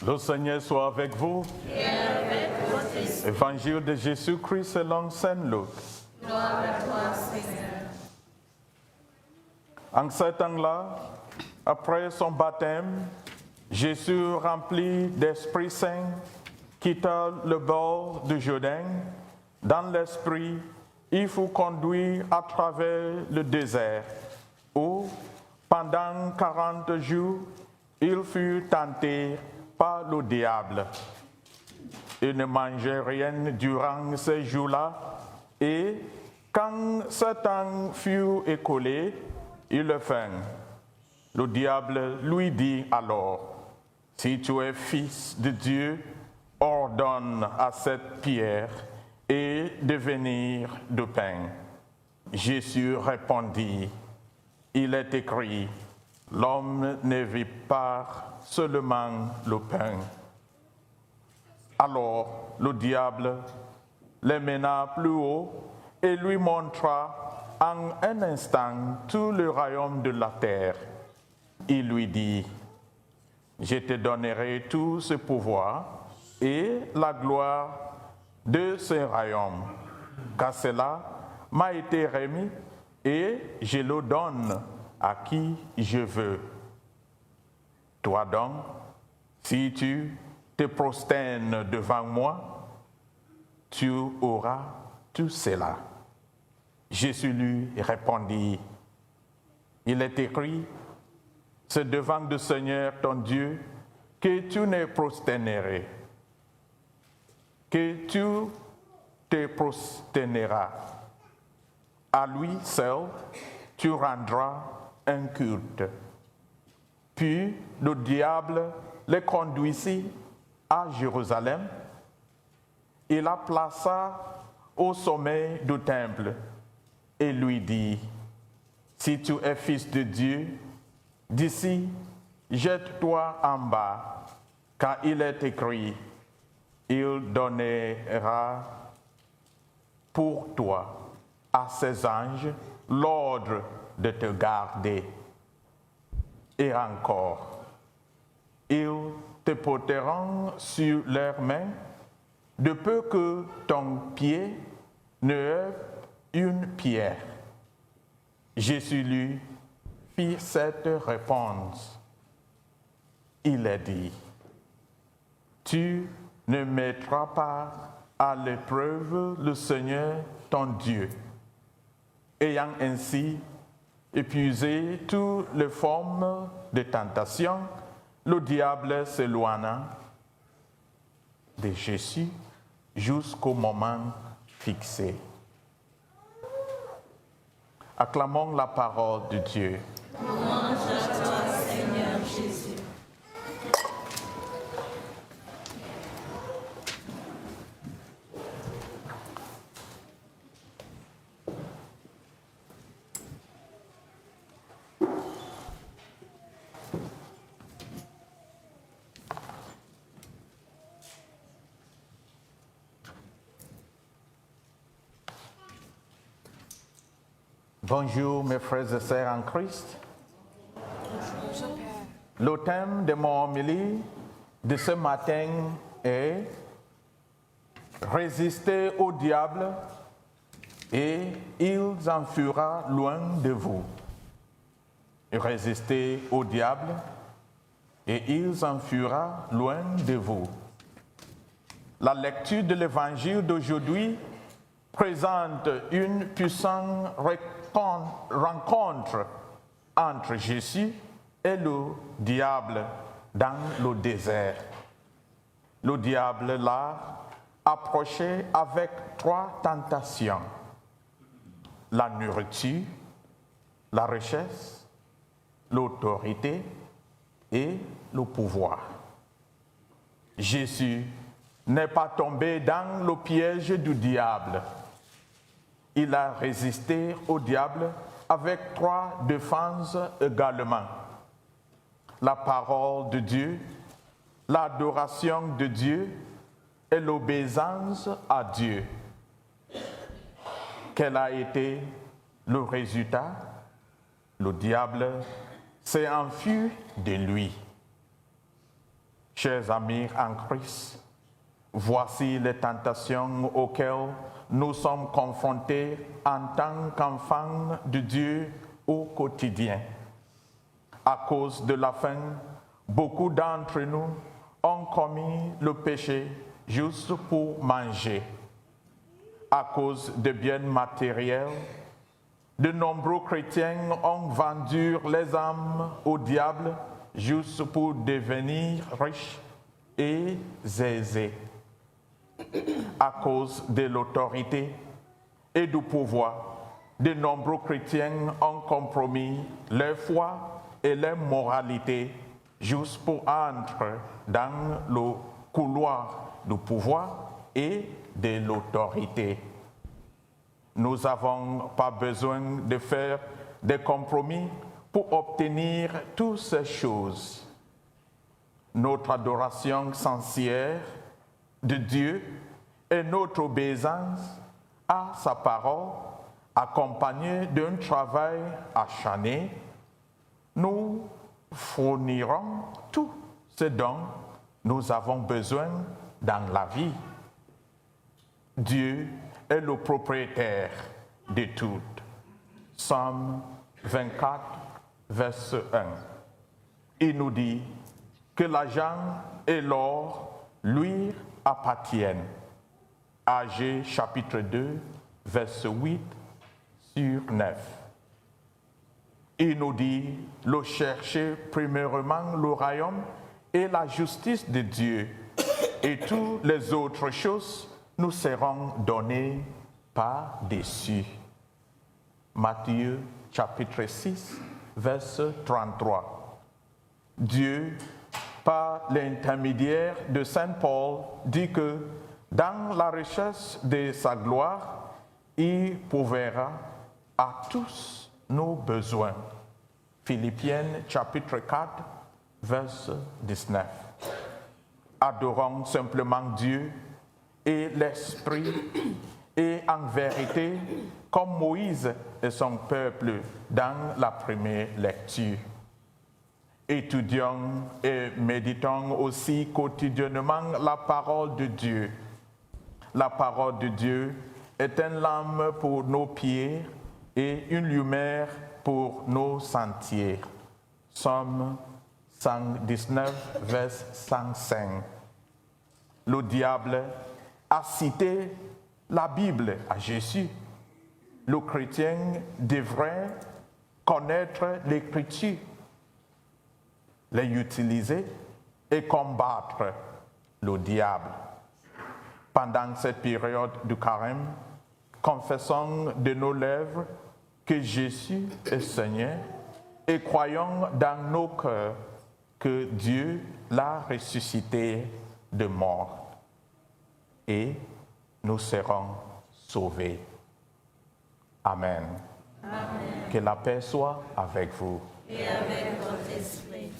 Le Seigneur soit avec vous. Et avec votre esprit. Évangile de Jésus-Christ selon Saint Luc. Gloire à toi, Seigneur. En ce temps-là, après son baptême, Jésus, rempli d'Esprit Saint, quitta le bord du Jourdain. Dans l'Esprit, il fut conduit à travers le désert, où, pendant 40 jours, il fut tenté par le diable. Il ne mangeait rien durant ces jours-là, et quand ce temps fut écoulé, il le fit. Le diable lui dit alors, « Si tu es fils de Dieu, ordonne à cette pierre et devenir de pain. » Jésus répondit, « Il est écrit, l'homme ne vit pas seulement le pain. » Alors le diable le mena plus haut et lui montra en un instant tout le royaume de la terre. Il lui dit, « Je te donnerai tout ce pouvoir et la gloire de ce royaume, car cela m'a été remis et je le donne à qui je veux. Toi donc, si tu te prosternes devant moi, tu auras tout cela. » Jésus lui répondit, « Il est écrit, c'est devant le Seigneur ton Dieu que tu ne prosterneras, que tu te prosterneras. À lui seul, tu rendras un culte. » Puis le diable le conduisit à Jérusalem. Il la plaça au sommet du temple et lui dit, « Si tu es fils de Dieu, d'ici, jette-toi en bas, car il est écrit, il donnera pour toi à ses anges l'ordre de te garder. Et encore, ils te porteront sur leurs mains, de peu que ton pied ne heurte une pierre. » Jésus lui fit cette réponse. Il a dit, « Tu ne mettras pas à l'épreuve le Seigneur ton Dieu. » Ayant ainsi épuisé toutes les formes de tentation, le diable s'éloigna de Jésus jusqu'au moment fixé. Acclamons la parole de Dieu. Louange à toi, Seigneur Jésus. Bonjour mes frères et sœurs en Christ. Le thème de mon homélie de ce matin est « Résister au diable et il s'enfuira loin de vous. » Résister au diable et il s'enfuira loin de vous. La lecture de l'évangile d'aujourd'hui présente une puissante rencontre entre Jésus et le diable dans le désert. Le diable l'a approché avec 3 tentations: la nourriture, la richesse, l'autorité et le pouvoir. Jésus n'est pas tombé dans le piège du diable. Il a résisté au diable avec 3 défenses également: la parole de Dieu, l'adoration de Dieu et l'obéissance à Dieu. Quel a été le résultat? Le diable s'est enfui de lui. Chers amis en Christ, voici les tentations auxquelles nous sommes confrontés en tant qu'enfants de Dieu au quotidien. À cause de la faim, beaucoup d'entre nous ont commis le péché juste pour manger. À cause des biens matériels, de nombreux chrétiens ont vendu les âmes au diable juste pour devenir riches et aisés. À cause de l'autorité et du pouvoir, de nombreux chrétiens ont compromis leur foi et leur moralité juste pour entrer dans le couloir du pouvoir et de l'autorité. Nous n'avons pas besoin de faire des compromis pour obtenir toutes ces choses. Notre adoration sincère de Dieu et notre obéissance à sa parole, accompagnée d'un travail acharné, nous fournirons tout ce dont nous avons besoin dans la vie. Dieu est le propriétaire de tout. Psaume 24, verset 1. Il nous dit que l'argent et l'or lui appartiennent. Agé chapitre 2, verset 8 sur 9. Il nous dit de chercher premièrement le royaume et la justice de Dieu, et toutes les autres choses nous seront données par-dessus. Matthieu chapitre 6, verset 33. Dieu, par l'intermédiaire de Saint Paul, dit que dans la richesse de sa gloire, il pourvoira à tous nos besoins. Philippiens chapitre 4, verset 19. Adorons simplement Dieu et l'Esprit, et en vérité, comme Moïse et son peuple dans la première lecture. Étudions et méditons aussi quotidiennement la parole de Dieu. La parole de Dieu est une lampe pour nos pieds et une lumière pour nos sentiers. Psaume 119, verset 105. Le diable a cité la Bible à Jésus. Le chrétien devrait connaître l'Écriture, les utiliser et combattre le diable. Pendant cette période du carême, confessons de nos lèvres que Jésus est Seigneur et croyons dans nos cœurs que Dieu l'a ressuscité de mort. Et nous serons sauvés. Amen. Amen. Que la paix soit avec vous. Et avec votre esprit.